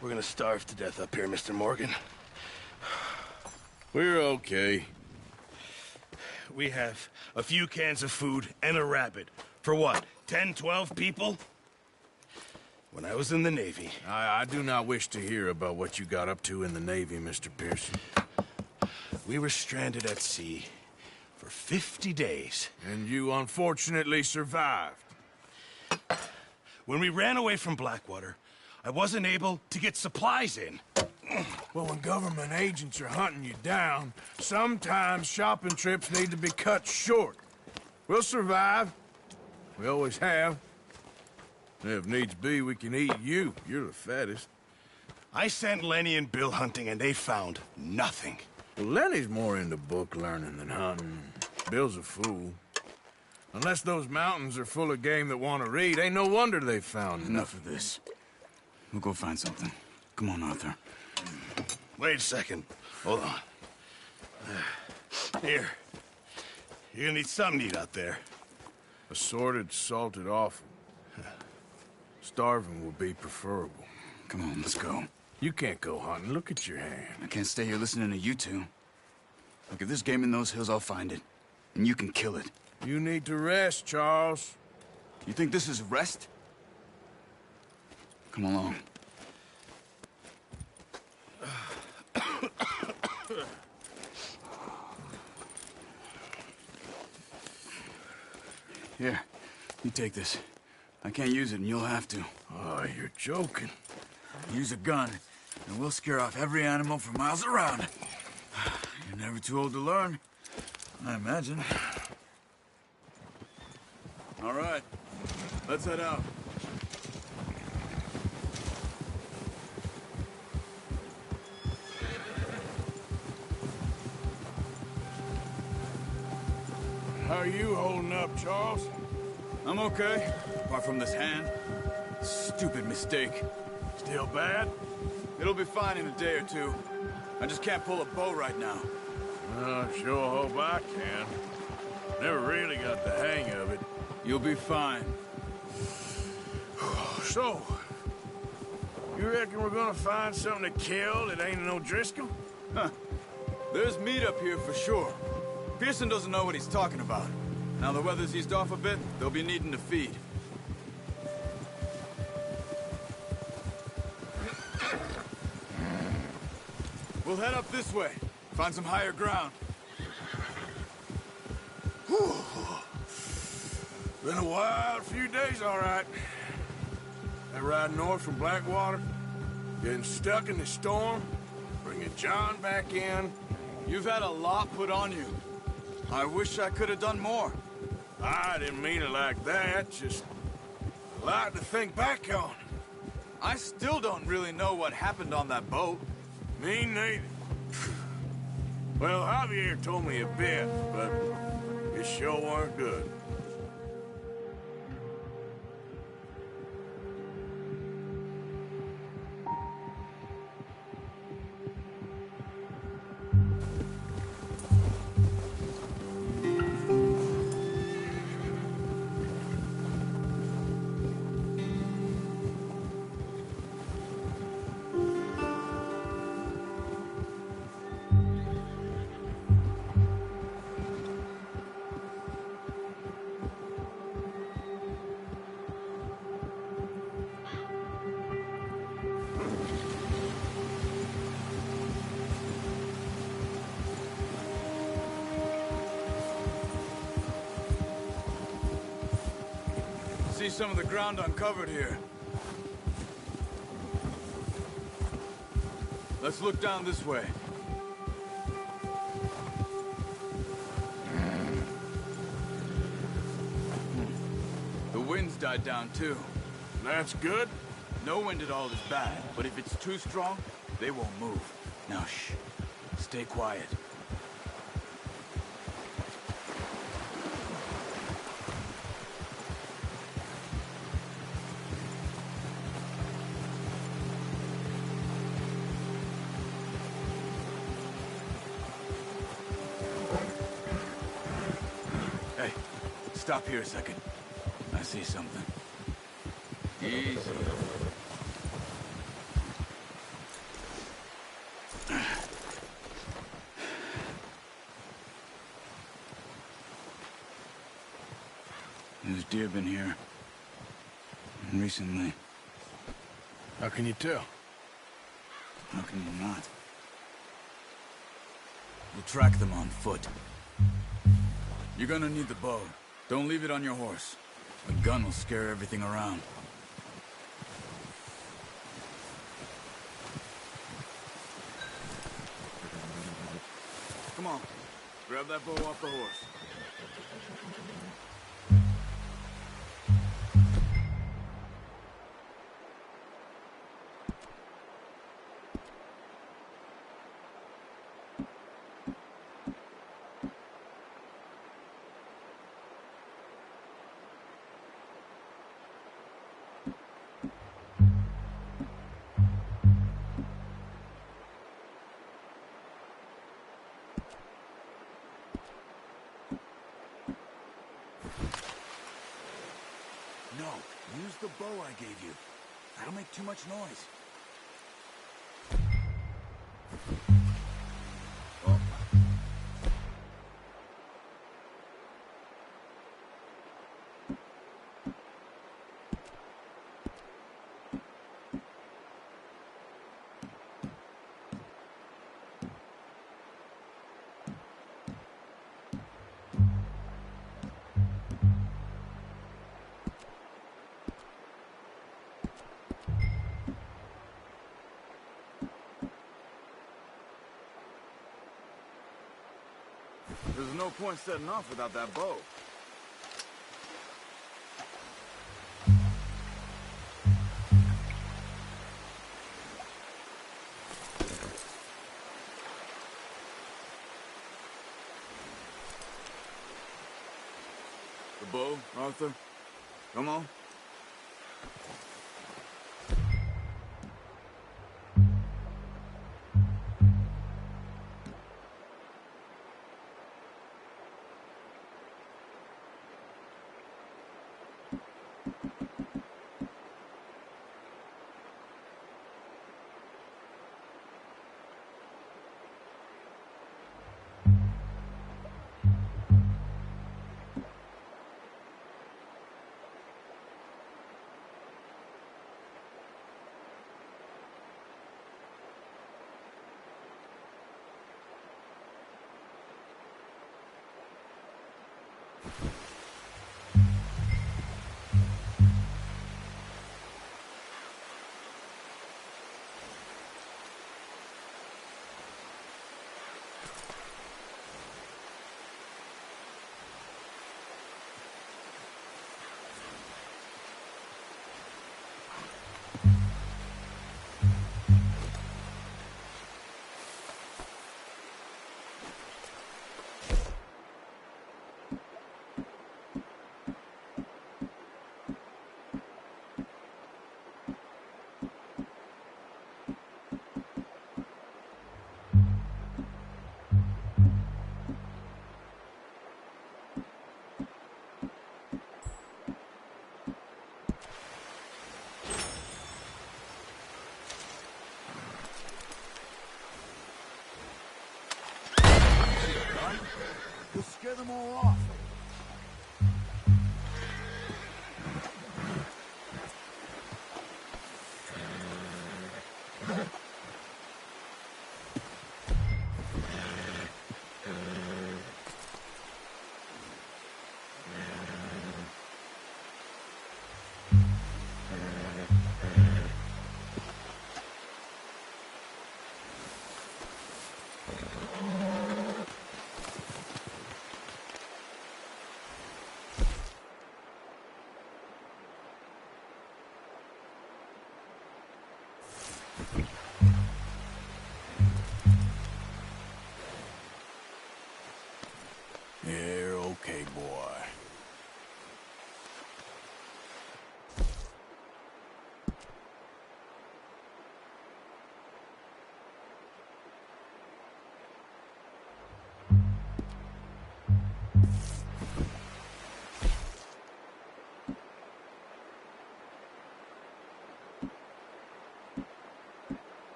We're gonna starve to death up here, Mr. Morgan. We're okay. We have a few cans of food and a rabbit. For what, 10, 12 people? When I was in the Navy... I do not wish to hear about what you got up to in the Navy, Mr. Pearson. We were stranded at sea for 50 days. And you unfortunately survived. When we ran away from Blackwater, I wasn't able to get supplies in. Well, when government agents are hunting you down, sometimes shopping trips need to be cut short. We'll survive. We always have. If needs be, we can eat you. You're the fattest. I sent Lenny and Bill hunting, and they found nothing. Well, Lenny's more into book learning than hunting. Bill's a fool. Unless those mountains are full of game that want to read, ain't no wonder they found Enough of this. We'll go find something. Come on, Arthur. Wait a second. Hold on. Here. You're gonna need something to eat out there. Assorted, salted offal. Starving would be preferable. Come on, let's go. You can't go hunting. Look at your hand. I can't stay here listening to you two. Look, if there's game in those hills, I'll find it. And you can kill it. You need to rest, Charles. You think this is rest? Come along. Here, you take this. I can't use it, and you'll have to. Oh, you're joking. Use a gun, and we'll scare off every animal for miles around. You're never too old to learn, I imagine. All right, let's head out. How are you holding up, Charles? I'm okay, apart from this hand. Stupid mistake. Still bad? It'll be fine in a day or two. I just can't pull a bow right now. I sure hope I can. Never really got the hang of it. You'll be fine. So, you reckon we're gonna find something to kill that ain't no Driscoll? Huh. There's meat up here for sure. Pearson doesn't know what he's talking about. Now the weather's eased off a bit, they'll be needing to feed. We'll head up this way. Find some higher ground. Whew. Been a wild few days, all right. That ride north from Blackwater, getting stuck in the storm, bringing John back in. You've had a lot put on you. I wish I could have done more. I didn't mean it like that, just a lot to think back on. I still don't really know what happened on that boat. Me neither. Well, Javier told me a bit, but it sure weren't good. See some of the ground uncovered here. Let's look down this way. The wind's died down too. That's good. No wind at all is bad, but if it's too strong, they won't move. Now shh. Stay quiet. Hey, stop here a second. I see something. Easy. There's deer been here. And recently. How can you tell? How can you not? We'll track them on foot. You're gonna need the bow. Don't leave it on your horse. A gun will scare everything around. Come on. Grab that bow off the horse. No, use the bow I gave you. That'll make too much noise. Oh. There's no point setting off without that bow. The bow, Arthur? Come on. You'll scare them all off.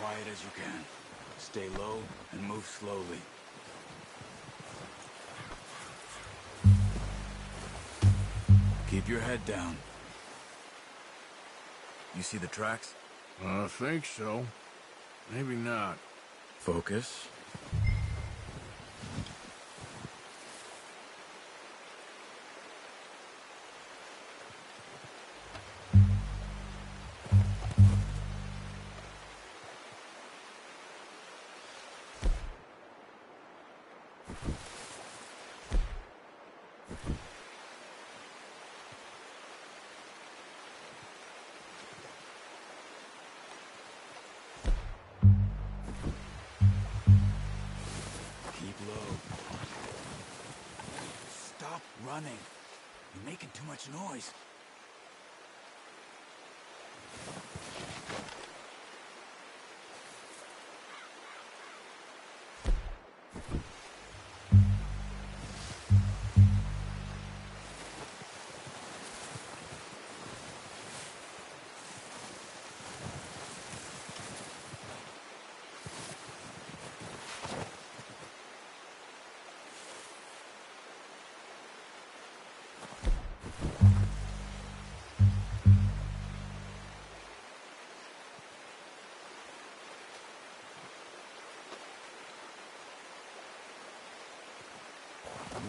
quiet as you can. Stay low and move slowly. Keep your head down. You see the tracks? I think so. Maybe not. Focus. Keep low. Stop running. You're making too much noise.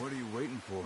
What are you waiting for?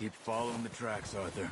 keep following the tracks, Arthur.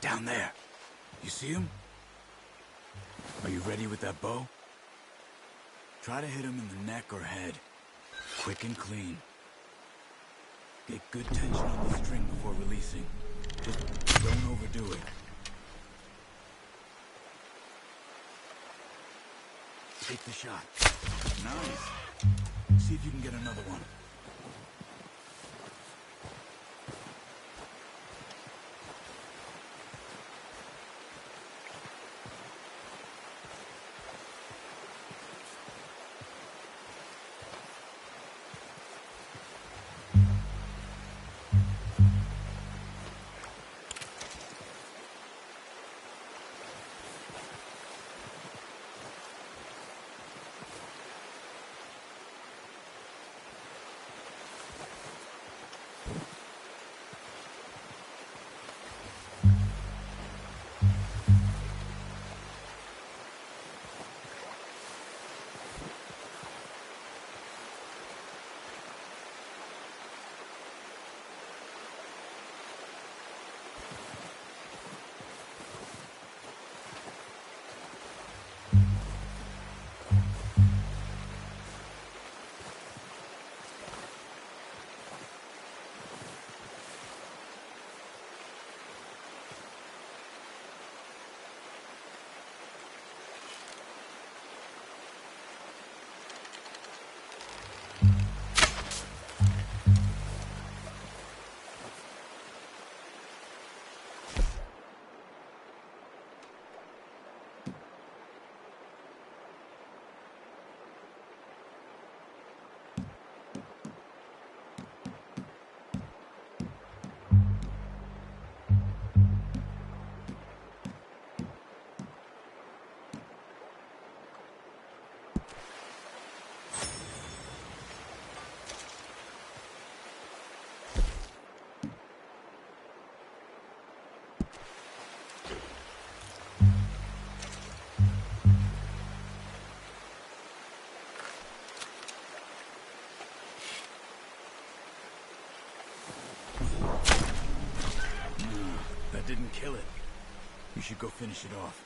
Down there. You see him? Are you ready with that bow? Try to hit him in the neck or head. Quick and clean. Get good tension on the string before releasing. Just don't overdo it. Take the shot. Nice. See if you can get another one. Didn't kill it. You should go finish it off.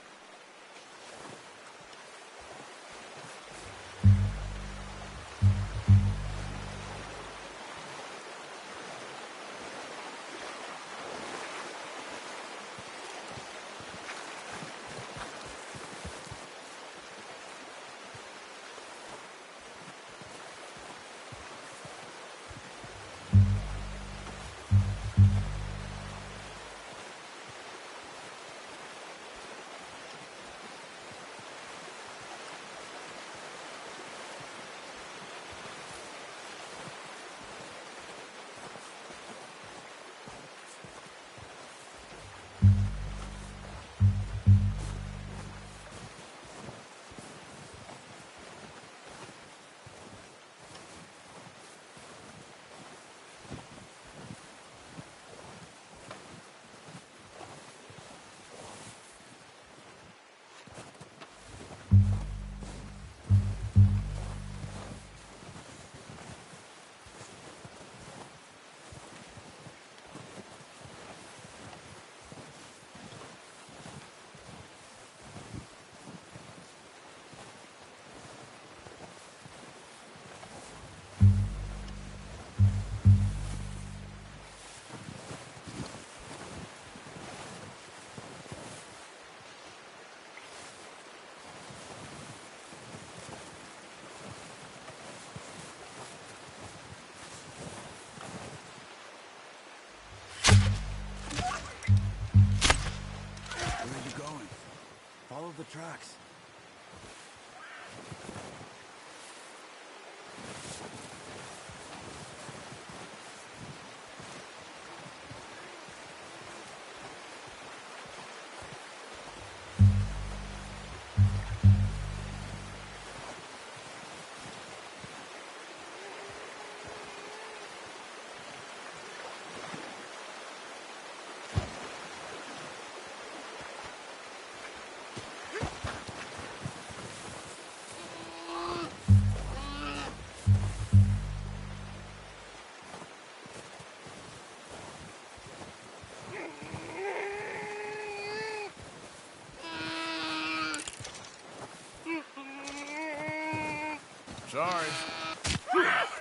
Sorry.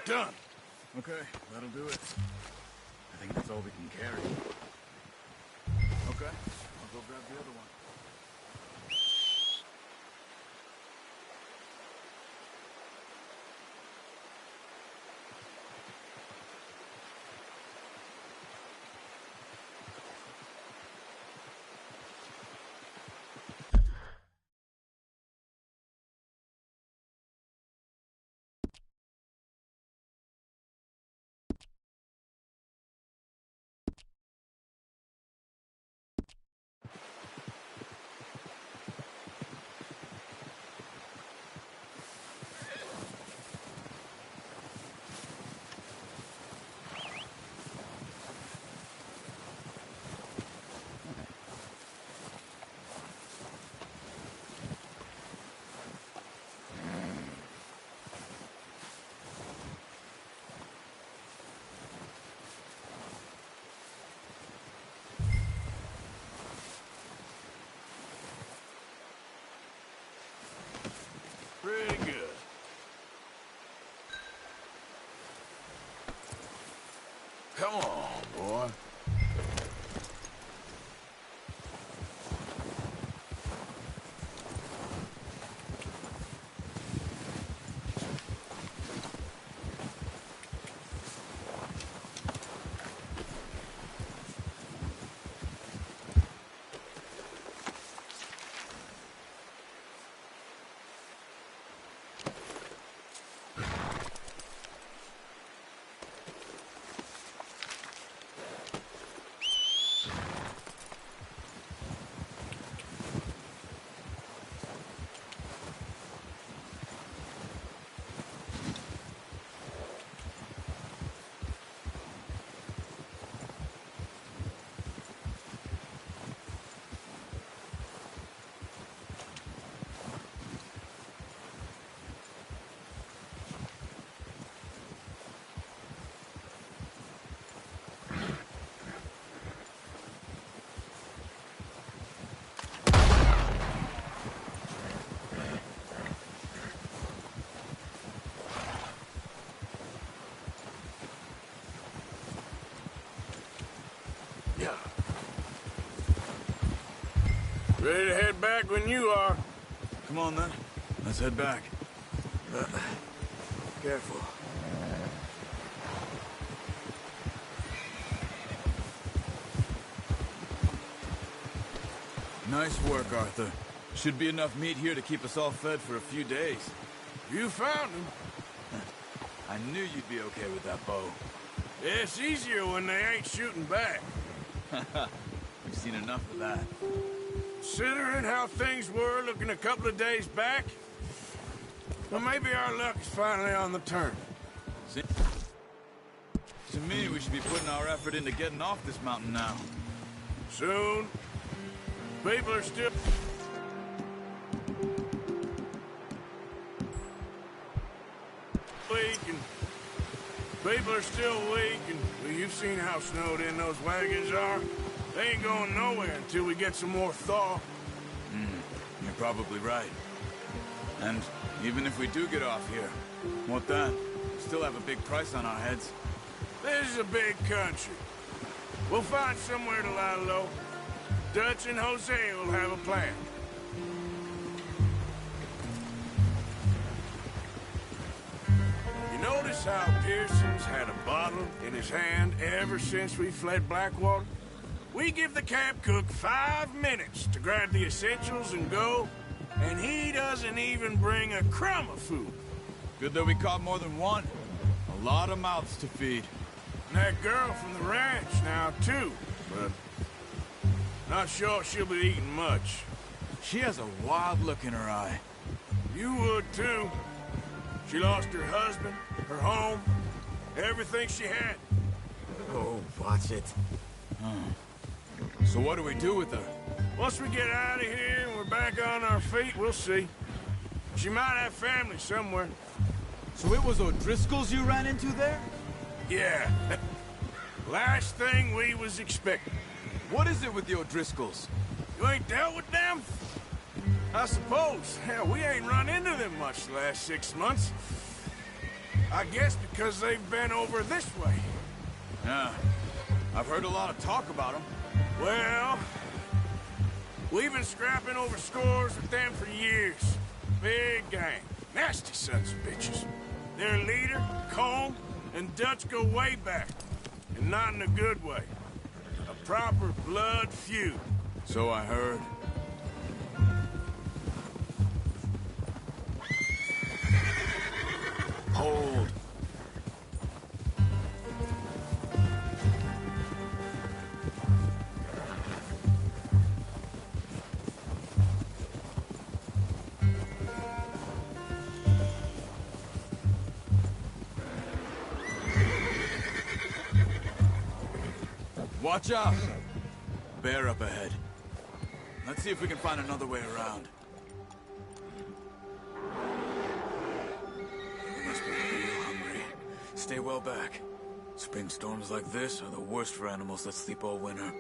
Done. Okay, that'll do it. I think that's all we can carry. Okay, I'll go grab the other one. Pretty good. Come on, boy. Yeah. Ready to head back when you are. Come on, then. Let's head back. Careful. Nice work, Arthur. Should be enough meat here to keep us all fed for a few days. You found him. I knew you'd be okay with that bow. It's easier when they ain't shooting back. We've seen enough of that. Considering how things were looking a couple of days back, well, maybe our luck is finally on the turn. To me, we should be putting our effort into getting off this mountain now. Soon. People are still... weak, and people are still weak, and well, you've seen how snowed in those wagons are. They ain't going nowhere until we get some more thaw. You're probably right. And even if we do get off here, what then? We still have a big price on our heads. This is a big country. We'll find somewhere to lie low. Dutch and Jose will have a plan. You notice how Pearson's had a bottle in his hand ever since we fled Blackwater? We give the camp cook 5 minutes to grab the essentials and go, and he doesn't even bring a crumb of food. Good that we caught more than one. A lot of mouths to feed. And that girl from the ranch now, too, but not sure she'll be eating much. She has a wild look in her eye. You would, too. She lost her husband, her home, everything she had. Oh, watch it. So what do we do with her? Once we get out of here and we're back on our feet, we'll see. She might have family somewhere. So it was O'Driscoll's you ran into there? Yeah. Last thing we was expecting. What is it with the O'Driscolls? You ain't dealt with them? I suppose. Hell, we ain't run into them much the last 6 months. I guess because they've been over this way. Yeah. I've heard a lot of talk about them. Well, we've been scrapping over scores with them for years. Big gang. Nasty sons of bitches. Their leader, Colm, and Dutch go way back. And not in a good way. A proper blood feud. So I heard. Hold. Watch out! Bear up ahead. Let's see if we can find another way around. We must be real hungry. Stay well back. Spring storms like this are the worst for animals that sleep all winter.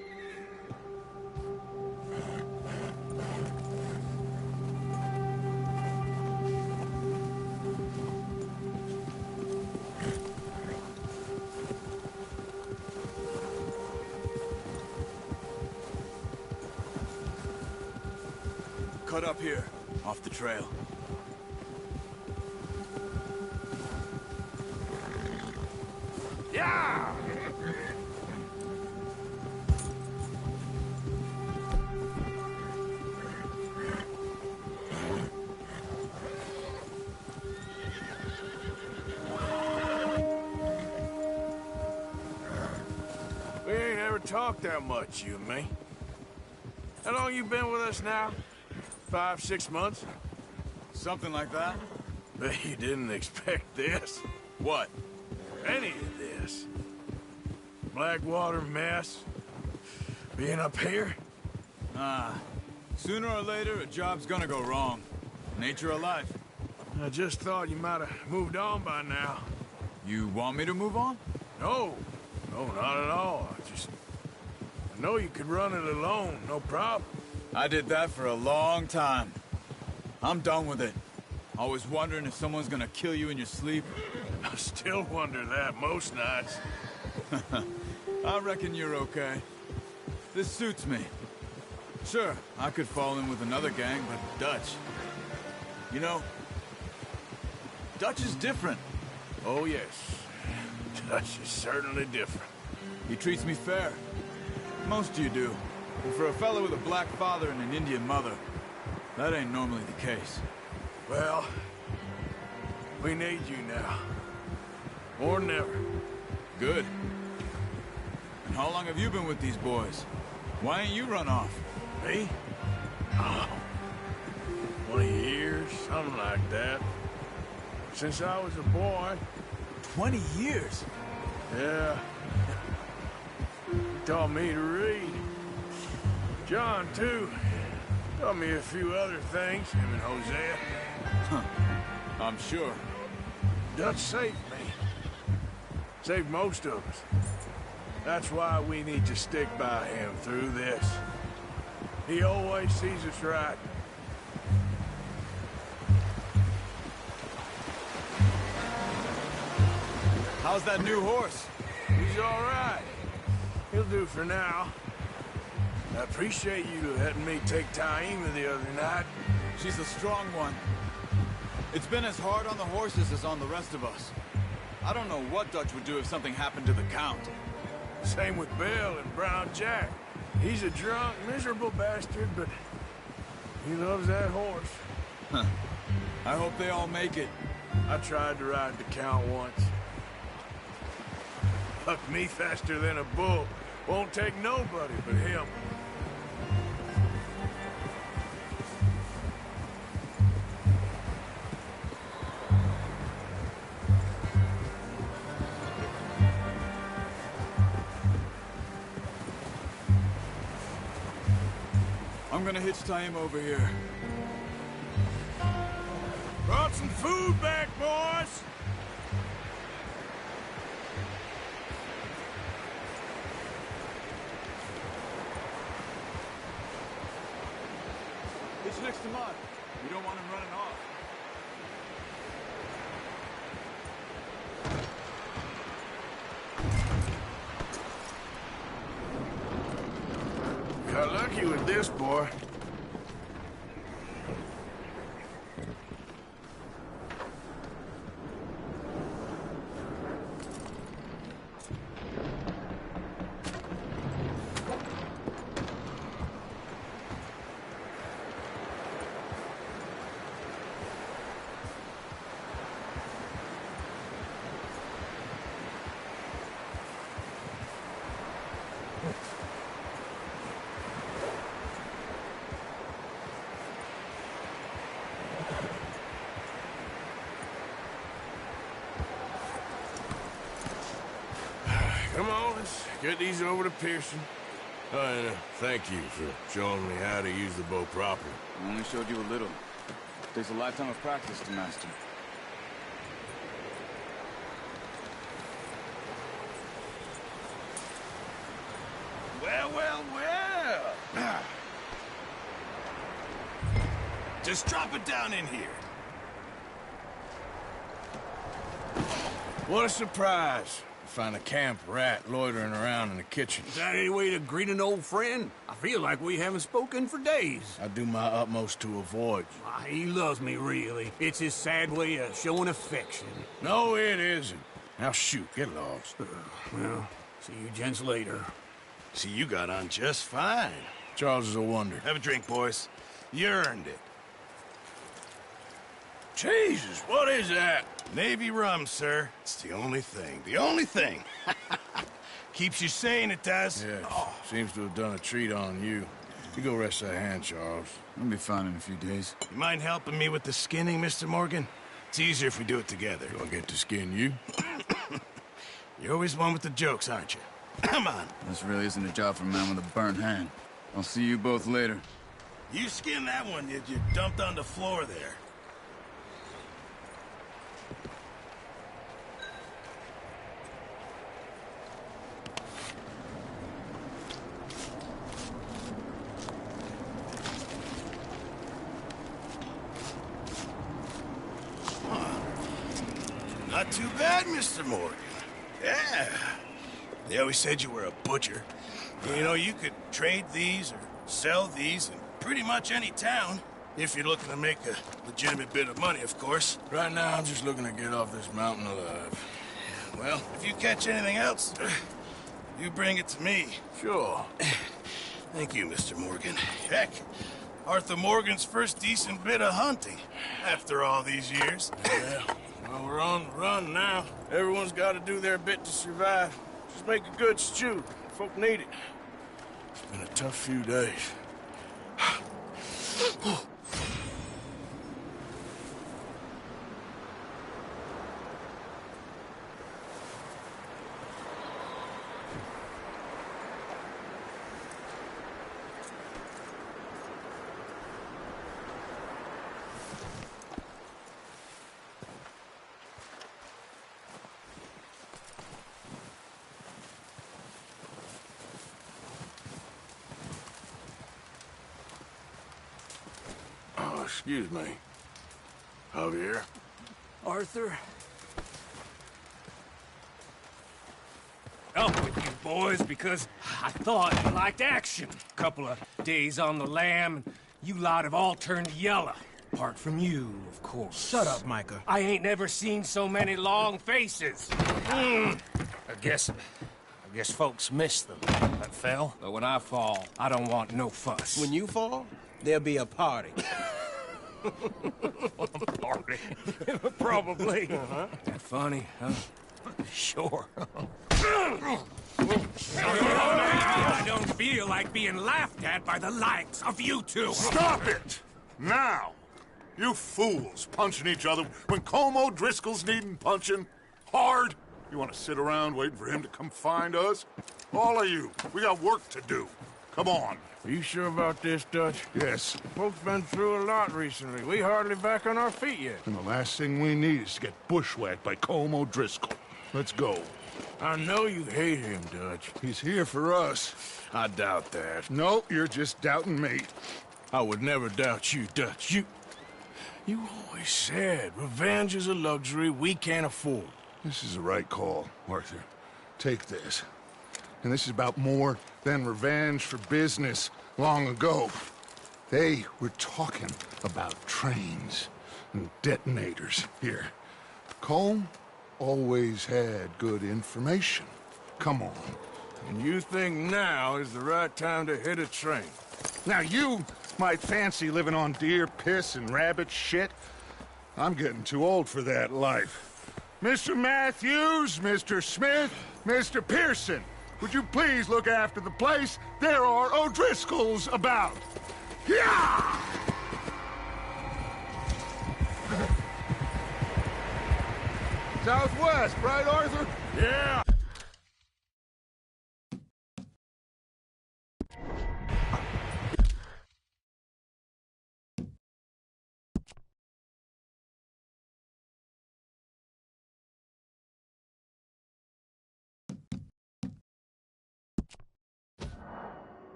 Cut up here, off the trail. Yeah! We ain't ever talked that much, you and me. How long you been with us now? 5, 6 months? Something like that? Bet you didn't expect this. What? Any of this. Blackwater mess. Being up here. Sooner or later, a job's gonna go wrong. Nature of life. I just thought you might have moved on by now. You want me to move on? No. No, not at all. I know you could run it alone, no problem. I did that for a long time. I'm done with it. Always wondering if someone's gonna kill you in your sleep. I still wonder that most nights. I reckon you're okay. This suits me. Sure, I could fall in with another gang, but Dutch... You know, Dutch is different. Oh, yes. Dutch is certainly different. He treats me fair. Most of you do. But for a fellow with a black father and an Indian mother, that ain't normally the case. Well, we need you now. More than ever. Good. And how long have you been with these boys? Why ain't you run off? Me? Oh, 20 years, something like that. Since I was a boy. 20 years? Yeah. He taught me to read. John, too. Taught me a few other things, him and Hosea. I'm sure. Dutch saved me. Saved most of us. That's why we need to stick by him through this. He always sees us right. How's that new horse? He's all right. He'll do for now. I appreciate you letting me take Taima the other night. She's a strong one. It's been as hard on the horses as on the rest of us. I don't know what Dutch would do if something happened to the Count. Same with Bill and Brown Jack. He's a drunk, miserable bastard, but he loves that horse. I hope they all make it. I tried to ride the Count once. Fuck me faster than a bull. Won't take nobody but him. I'm gonna hitch tie him over here. Brought some food back, boys! Hitch next to mine. We don't want him running off. Got lucky with this, boy. Come on, let's get these over to Pearson. Oh, and thank you for showing me how to use the bow properly. I only showed you a little. Takes a lifetime of practice to master. Well, well, well. Just drop it down in here. What a surprise. Find a camp rat loitering around in the kitchen. Is that any way to greet an old friend? I feel like we haven't spoken for days. I do my utmost to avoid you. Why, he loves me, really. It's his sad way of showing affection. No, it isn't. Now shoot, get lost. Well, see you gents later. See, you got on just fine. Charles is a wonder. Have a drink, boys. You earned it. Jesus, what is that? Navy rum, sir. It's the only thing. The only thing. Keeps you sane, it does. Yeah, seems to have done a treat on you. You go rest that hand, Charles. I'll be fine in a few days. You mind helping me with the skinning, Mr. Morgan? It's easier if we do it together. Do I get to skin you? You're always one with the jokes, aren't you? Come on. This really isn't a job for a man with a burnt hand. I'll see you both later. You skinned that one you dumped on the floor there. Not too bad, Mr. Morgan. Yeah. They always said you were a butcher. You know, you could trade these or sell these in pretty much any town. If you're looking to make a legitimate bit of money, of course. Right now, I'm just looking to get off this mountain alive. Well, if you catch anything else, you bring it to me. Sure. Thank you, Mr. Morgan. Heck, Arthur Morgan's first decent bit of hunting after all these years. Yeah. Well, we're on the run now. Everyone's got to do their bit to survive. Just make a good stew. Folk need it. It's been a tough few days. Oh, excuse me. Javier? Arthur? Up with you boys, because I thought you liked action. Couple of days on the lam, and you lot have all turned yellow. Apart from you, of course. Shut up, Micah. I ain't never seen so many long faces. I guess folks miss them that fell. But when I fall, I don't want no fuss. When you fall, there'll be a party. Party. Probably. That funny, huh? Sure. I don't feel like being laughed at by the likes of you two. Stop it! Now! You fools punching each other when Colm O'Driscoll's needing punching. Hard! You want to sit around waiting for him to come find us? All of you, we got work to do. Come on. Are you sure about this, Dutch? Yes. Folks been through a lot recently. We hardly back on our feet yet. And the last thing we need is to get bushwhacked by Colm O'Driscoll. Let's go. I know you hate him, Dutch. He's here for us. I doubt that. No, you're just doubting me. I would never doubt you, Dutch. You always said revenge is a luxury we can't afford. This is the right call, Arthur. Take this. And this is about more than revenge for business long ago. They were talking about trains and detonators here. Colm always had good information. Come on. And you think now is the right time to hit a train? Now you might fancy living on deer piss and rabbit shit. I'm getting too old for that life. Mr. Matthews, Mr. Smith, Mr. Pearson, would you please look after the place? There are O'Driscolls about. Yeah! Southwest, right, Arthur? Yeah.